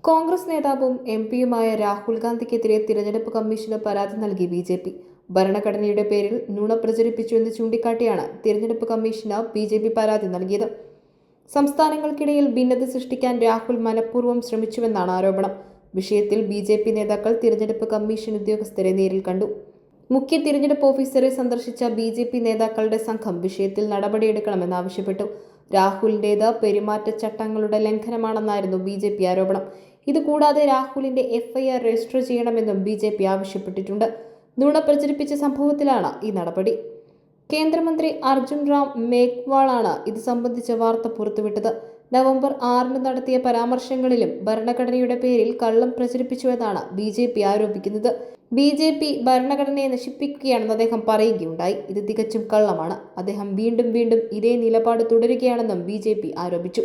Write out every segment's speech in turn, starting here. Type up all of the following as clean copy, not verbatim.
കോൺഗ്രസ് നേതാവും എംപിയുമായ രാഹുൽ ഗാന്ധിക്കെതിരെ തിരഞ്ഞെടുപ്പ് കമ്മീഷന് പരാതി നൽകി ബി.ജെ.പി. ഭരണഘടനയുടെ പേരിൽ നുണ പ്രചരിപ്പിച്ചുവെന്ന് ചൂണ്ടിക്കാട്ടിയാണ് തിരഞ്ഞെടുപ്പ് കമ്മീഷന് ബി.ജെ.പി. പരാതി നൽകിയത്. സംസ്ഥാനങ്ങൾക്കിടയിൽ ഭിന്നത സൃഷ്ടിക്കാൻ രാഹുൽ മനഃപൂർവ്വം ശ്രമിച്ചുവെന്നാണ് ആരോപണം. വിഷയത്തിൽ ബി.ജെ.പി. നേതാക്കൾ തിരഞ്ഞെടുപ്പ് കമ്മീഷൻ ഉദ്യോഗസ്ഥരെ നേരിൽ കണ്ടു. മുഖ്യ തിരഞ്ഞെടുപ്പ് ഓഫീസറെ സന്ദർശിച്ച ബി.ജെ.പി. നേതാക്കളുടെ സംഘം വിഷയത്തിൽ നടപടിയെടുക്കണമെന്നാവശ്യപ്പെട്ടു. രാഹുലിന്റേത് പെരുമാറ്റച്ചട്ടങ്ങളുടെ ലംഘനമാണെന്നായിരുന്നു ബി.ജെ.പി. ആരോപണം. ഇതുകൂടാതെ രാഹുലിന്റെ എഫ്ഐആർ രജിസ്റ്റർ ചെയ്യണമെന്നും ബി.ജെ.പി. ആവശ്യപ്പെട്ടിട്ടുണ്ട്. നുണ പ്രചരിപ്പിച്ച സംഭവത്തിലാണ് ഈ നടപടി. കേന്ദ്രമന്ത്രി അർജുൻ റാം മേഘ്വാളാണ് ഇത് സംബന്ധിച്ച വാർത്ത പുറത്തുവിട്ടത്. നവംബർ 6 നടത്തിയ പരാമർശങ്ങളിലും ഭരണഘടനയുടെ പേരിൽ കള്ളം പ്രചരിപ്പിച്ചുവെന്നാണ് ബി.ജെ.പി. ആരോപിക്കുന്നത്. ബി.ജെ.പി. ഭരണഘടനയെ നശിപ്പിക്കുകയാണെന്ന് അദ്ദേഹം പറയുകയുണ്ടായി. ഇത് തികച്ചും കള്ളമാണ്. അദ്ദേഹം വീണ്ടും ഇതേ നിലപാട് തുടരുകയാണെന്നും ബി.ജെ.പി. ആരോപിച്ചു.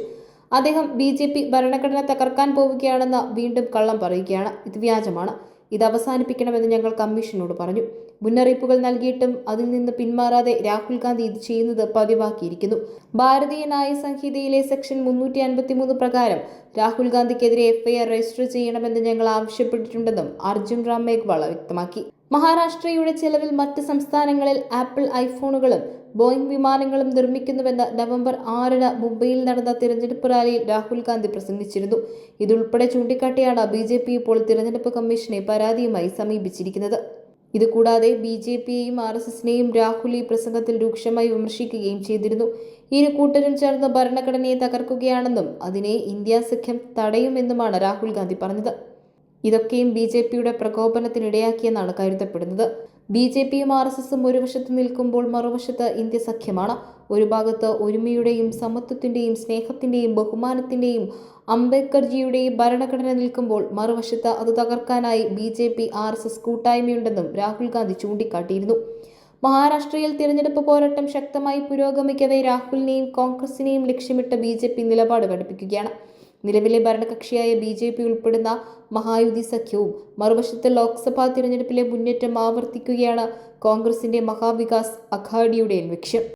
അദ്ദേഹം ബി.ജെ.പി. ഭരണഘടന തകർക്കാൻ പോവുകയാണെന്ന് വീണ്ടും കള്ളം പറയുകയാണ്. ഇത് വ്യാജമാണ്. ഇത് അവസാനിപ്പിക്കണമെന്ന് ഞങ്ങൾ കമ്മീഷനോട് പറഞ്ഞു. മുന്നറിയിപ്പുകൾ നൽകിയിട്ടും അതിൽ നിന്ന് പിന്മാറാതെ രാഹുൽ ഗാന്ധി ഇത് ചെയ്യുന്നത് പതിവാക്കിയിരിക്കുന്നു. ഭാരതീയ ന്യായ സംഹിതയിലെ സെക്ഷൻ 353 പ്രകാരം രാഹുൽ ഗാന്ധിക്കെതിരെ എഫ്ഐആർ രജിസ്റ്റർ ചെയ്യണമെന്ന് ഞങ്ങൾ ആവശ്യപ്പെട്ടിട്ടുണ്ടെന്നും അർജുൻ റാം മേഘ്വാൾ വ്യക്തമാക്കി. മഹാരാഷ്ട്രയുടെ ചെലവിൽ മറ്റ് സംസ്ഥാനങ്ങളിൽ ആപ്പിൾ ഐഫോണുകളും ബോയിംഗ് വിമാനങ്ങളും നിർമ്മിക്കുന്നുവെന്ന് നവംബർ 6 മുംബൈയിൽ നടന്ന തിരഞ്ഞെടുപ്പ് റാലിയിൽ രാഹുൽ ഗാന്ധി പ്രസംഗിച്ചിരുന്നു. ഇതുൾപ്പെടെ ചൂണ്ടിക്കാട്ടിയാണ് ബി.ജെ.പി. ഇപ്പോൾ തിരഞ്ഞെടുപ്പ് കമ്മീഷനെ പരാതിയുമായി സമീപിച്ചിരിക്കുന്നത്. ഇതുകൂടാതെ ബി.ജെ.പിയെയും ആർ.എസ്.എസിനെയും രാഹുൽ ഈ പ്രസംഗത്തിൽ രൂക്ഷമായി വിമർശിക്കുകയും ചെയ്തിരുന്നു. ഇരു കൂട്ടരും ചേർന്ന് ഭരണഘടനയെ തകർക്കുകയാണെന്നും അതിനെ ഇന്ത്യ സഖ്യം തടയുമെന്നുമാണ് രാഹുൽ ഗാന്ധി പറഞ്ഞത്. ഇതൊക്കെയും ബി.ജെ.പിയുടെ പ്രകോപനത്തിനിടയാക്കിയെന്നാണ് കരുതപ്പെടുന്നത്. ബി.ജെ.പിയും ആർ.എസ്.എസും ഒരു വശത്ത് നിൽക്കുമ്പോൾ മറുവശത്ത് ഇന്ത്യ സഖ്യമാണ്. ഒരു ഭാഗത്ത് ഒരുമയുടെയും സമത്വത്തിന്റെയും സ്നേഹത്തിന്റെയും ബഹുമാനത്തിന്റെയും അംബേദ്കർജിയുടെയും ഭരണഘടന നിൽക്കുമ്പോൾ മറുവശത്ത് അത് തകർക്കാനായി ബി.ജെ.പി. ആർ.എസ്.എസ് കൂട്ടായ്മയുണ്ടെന്നും രാഹുൽ ഗാന്ധി ചൂണ്ടിക്കാട്ടിയിരുന്നു. മഹാരാഷ്ട്രയിൽ തിരഞ്ഞെടുപ്പ് പോരാട്ടം ശക്തമായി പുരോഗമിക്കവേ രാഹുലിനെയും കോൺഗ്രസിനെയും ലക്ഷ്യമിട്ട് ബി.ജെ.പി. നിലപാട് കടുപ്പിക്കുകയാണ്. നിലവിലെ ഭരണകക്ഷിയായ ബി.ജെ.പി. ഉൾപ്പെടുന്ന മഹായുതി സഖ്യവും മറുവശത്ത് ലോക്സഭാ തിരഞ്ഞെടുപ്പിലെ മുന്നേറ്റം ആവർത്തിക്കുകയാണ് കോൺഗ്രസിന്റെ മഹാവികാസ് അഘാഡിയുടെ ലക്ഷ്യം.